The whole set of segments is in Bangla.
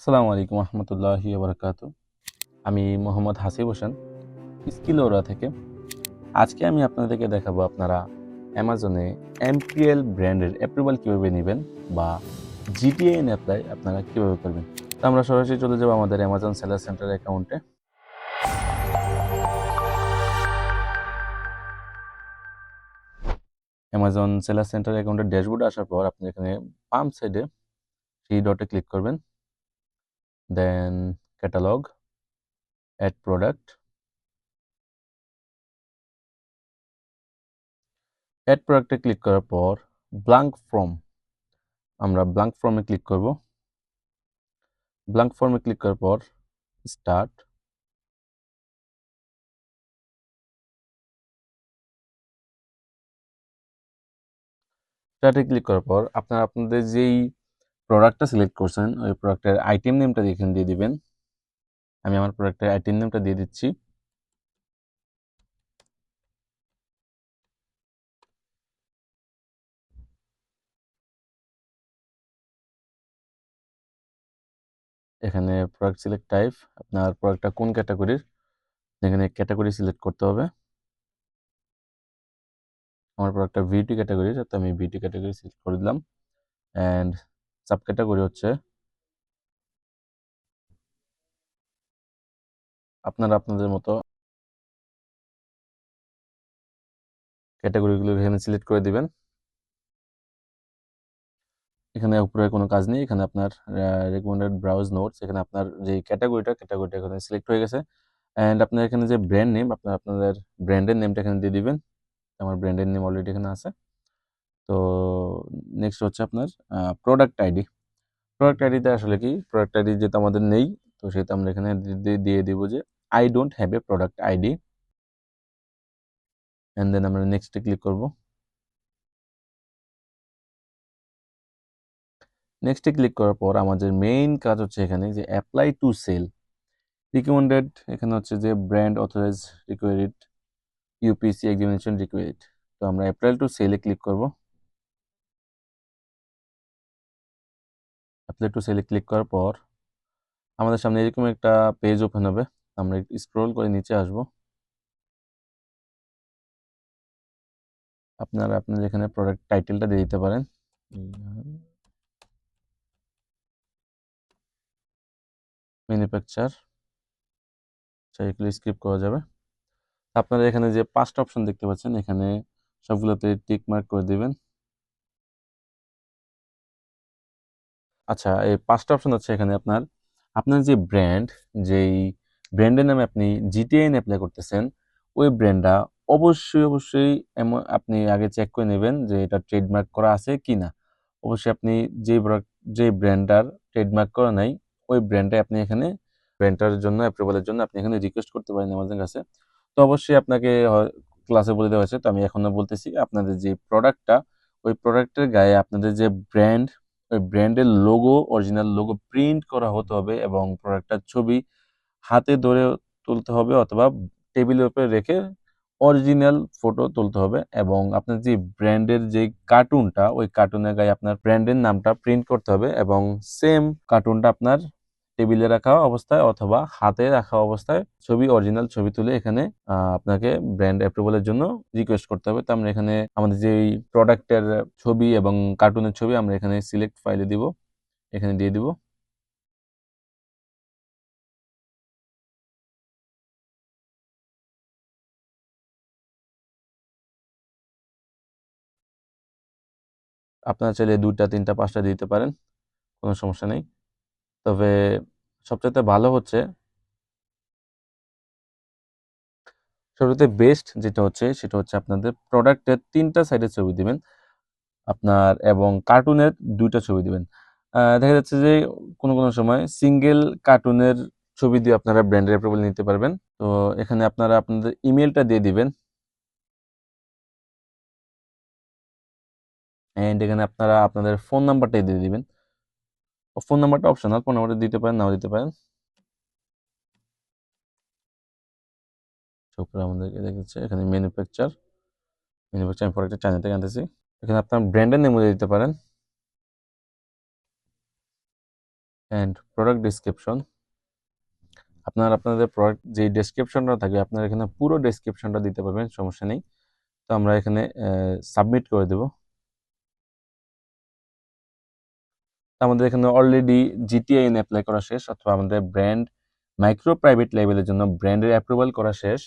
আসসালামু আলাইকুম রহমতুল্লাহি বারাকাতু। আমি মোহাম্মদ হাসিব হোসেন, স্কিলোরা থেকে। আজকে আমি আপনাদেরকে দেখাবো আপনারা অ্যামাজনে এমপিএল ব্র্যান্ডের অ্যাপ্রুভাল কীভাবে নেবেন বা জিটিএন অ্যাপ্লাই আপনারা কীভাবে করবেন। তো আমরা সরাসরি চলে যাবো আমাদের অ্যামাজন সেলার সেন্টার অ্যাকাউন্টে। অ্যামাজন সেলার সেন্টার অ্যাকাউন্টের ড্যাশবোর্ডে আসার পর আপনি এখানে বাম সাইডে থ্রি ডটে ক্লিক করবেন, দেন ক্যাটালগ, অ্যাড প্রোডাক্ট। অ্যাড প্রোডাক্টে ক্লিক করার পর ব্ল্যাঙ্ক ফর্ম, আমরা ব্ল্যাঙ্ক ফর্মে ক্লিক করব। ব্ল্যাঙ্ক ফর্মে ক্লিক করার পর স্টার্ট। স্টার্টে ক্লিক করার পর আপনারা আপনাদের যেই প্রোডাক্টটা সিলেক্ট করছেন ওই প্রোডাক্টের আইটেম নেমটা এখানে দিয়ে দিবেন। আমি আমার প্রোডাক্টের আইটেম নেমটা দিয়ে দিচ্ছি। এখানে প্রোডাক্ট সিলেক্ট টাইপ, আপনার প্রোডাক্টটা কোন ক্যাটাগরির, এখানে ক্যাটাগরি সিলেক্ট করতে হবে। আমার প্রোডাক্টটা ভিটি ক্যাটাগরির, তো আমি ভিটি ক্যাটাগরি সিলেক্ট করে দিলাম। অ্যান্ড সাব ক্যাটাগরি হচ্ছে আপনারা আপনাদের মতো ক্যাটাগরিগুলো এখানে সিলেক্ট করে দিবেন। এখানে উপরে কোনো কাজ নেই, এখানে আপনার রেকমেন্ডেড ব্রাউজ নোটস, এখানে আপনার যে ক্যাটাগরিটা এখানে সিলেক্ট হয়ে গেছে। অ্যান্ড আপনার এখানে যে ব্র্যান্ড নেম, আপনাদের ব্র্যান্ডের নেমটা এখানে দিয়ে দিবেন। আমার ব্র্যান্ডের নেম অলরেডি এখানে আছে। তো নেক্সট হচ্ছে আপনার প্রোডাক্ট আইডি। প্রোডাক্ট আইডিতে আসলে কি, প্রোডাক্ট আইডি যেহেতু আমাদের নেই, তো সেটা আমরা এখানে দিয়ে দিব যে I don't have a product ID. And then আমরা নেক্সটে ক্লিক করব। নেক্সটে ক্লিক করার পর আমাদের মেইন কাজ হচ্ছে এখানে যে অ্যাপ্লাই টু সেল রিকমেন্ডেড, এখানে হচ্ছে যে ব্র্যান্ড অথরাইজ রিকোয়ারিড, ইউপিসি এক্সামিনেশন রিকোয়ারিড। তো আমরা অ্যাপ্লাই টু সেলে ক্লিক করব। অ্যাপ্লাই টু সেলে ক্লিক করার পর আমাদের সামনে এরকম একটা পেজ ওপেন হবে। আমরা স্ক্রল করে নিচে আসব। আপনারা আপনাদের এখানে প্রোডাক্ট টাইটেলটা দিয়ে দিতে পারেন। ম্যানুফ্যাকচার, এগুলো স্কিপ করা যাবে। আপনারা এখানে যে 5টা অপশন দেখতে পাচ্ছেন, এখানে সবগুলোতে টিক মার্ক করে দিবেন। আচ্ছা, এই 5টা অপশন হচ্ছে এখানে আপনার যে ব্র্যান্ড, যেই ব্র্যান্ডের নামে আপনি জিটিএন অ্যাপ্লাই করতেছেন, ওই ব্র্যান্ডটা অবশ্যই এমন আপনি আগে চেক করে নেবেন যে এটা ট্রেডমার্ক করা আছে কি না। অবশ্যই আপনি যে ব্র্যান্ডটার ট্রেডমার্ক করা নাই, ওই ব্র্যান্ডে আপনি এখানে ব্র্যান্ডটার জন্য অ্যাপ্রুভালের জন্য আপনি এখানে রিকোয়েস্ট করতে পারেন আমাদের কাছে। তো অবশ্যই আপনাকে ক্লাসে বলে দেওয়া হয়েছে, তো আমি এখনো বলতেছি, আপনাদের যে প্রোডাক্টটা, ওই প্রোডাক্টের গায়ে আপনাদের যে ব্র্যান্ড, ওই ব্র্যান্ডের লোগো, অরিজিনাল লোগো প্রিন্ট করা হতে হবে এবং প্রোডাক্টটার ছবি হাতে ধরে তুলতে হবে অথবা টেবিলের উপরে রেখে অরিজিনাল ফটো তুলতে হবে। এবং আপনার যে ব্র্যান্ডের যে কার্টুনটা, ওই কার্টুনের গায়ে আপনার ব্র্যান্ডের নামটা প্রিন্ট করতে হবে এবং সেম কার্টুনটা আপনার টেবিলে রাখা অবস্থায় অথবা হাতে রাখা অবস্থায় অরিজিনাল ছবি তুলে এখানে আপনাকে ব্র্যান্ড অ্যাপ্রুভালের জন্য রিকোয়েস্ট করতে হবে। তো আমরা এখানে আমাদের যেই প্রোডাক্টের ছবি এবং কার্টুনের ছবি আমরা এখানে সিলেক্ট ফাইলে দিব, এখানে দিয়ে দিব। আপনারা চাইলে 2টা 3টা 5টা দিতে পারেন, কোনো সমস্যা নেই। তবে সবচাইতে ভালো হচ্ছে, সবচাইতে বেস্ট যেটা হচ্ছে সেটা হচ্ছে আপনাদের প্রোডাক্টের 3টা সাইডের ছবি দিবেন আপনার, এবং কার্টুনের 2টা ছবি দিবেন। দেখা যাচ্ছে যে কোনো সময় সিঙ্গেল কার্টুনের ছবি দিয়ে আপনারা ব্র্যান্ডের অ্যাপ্রুভাল নিতে পারবেন। তো এখানে আপনারা আপনাদের ইমেলটা দিয়ে দিবেন। অ্যান্ড এখানে আপনারা আপনাদের ফোন নাম্বারটা দিয়ে দিবেন। ফোন নাম্বারটা অপশনাল, ফোন নাম্বারটা দিতে পারেন, নাও দিতে পারেন। তারপরে আমাদেরকে দেখাচ্ছে এখানে ম্যানুফ্যাকচার আমি প্রোডাক্টটা চায়না থেকে আনতেছি। এখানে আপনার ব্র্যান্ডের নেমও দিয়ে দিতে পারেন। And product description. আপনাদের প্রোডাক্ট যে ডেসক্রিপশনটা থাকবে আপনারা এখানে পুরো ডেসক্রিপশনটা দিতে পারবেন, সমস্যা নেই। তো আমরা এখানে সাবমিট করে দেব। আমাদের এখানে অলরেডি জিটিআইএন অ্যাপ্লাই করা শেষ, অথবা আমাদের ব্র্যান্ড মাইক্রো প্রাইভেট লেভেলের জন্য ব্র্যান্ডের অ্যাপ্রুভাল করা শেষ।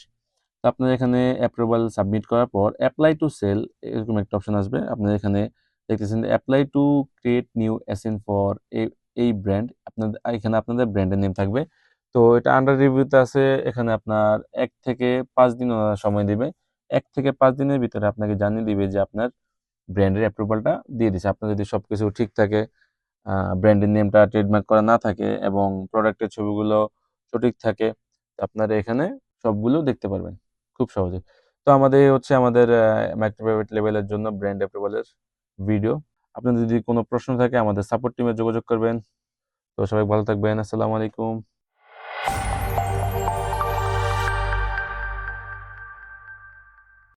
তো আপনার এখানে অ্যাপ্রুভাল সাবমিট করার পর অ্যাপ্লাই টু সেল এরকম একটা অপশন আসবে। আপনার এখানে দেখতেছেন apply to create new SN for এই ব্র্যান্ড, আপনাদের এখানে আপনাদের ব্র্যান্ডের নেম থাকবে। তো এটা আন্ডার রিভিউতে আছে, এখানে আপনার 1 থেকে 5 দিন সময় দিবে। 1 থেকে 5 দিনের ভিতরে আপনাকে জানিয়ে দিবে যে আপনার ব্র্যান্ডের অ্যাপ্রুভালটা দিয়ে দিচ্ছে। আপনার যদি সবকিছু ঠিক থাকে, ব্র্যান্ডের নেমটা ট্রেডমার্ক করা না থাকে এবং প্রোডাক্টের ছবিগুলো সঠিক থাকে, তো আপনারা এখানে সবগুলো দেখতে পারবেন খুব সহজে। তো আমাদের মাইক্রো প্রাইভেট লেভেলের জন্য ব্র্যান্ড অ্যাপ্রুভালের ভিডিও। আপনাদের যদি কোনো প্রশ্ন থাকে আমাদের সাপোর্ট টিমে যোগাযোগ করবেন। তো সবাই ভালো থাকবেন। আসসালামু আলাইকুম।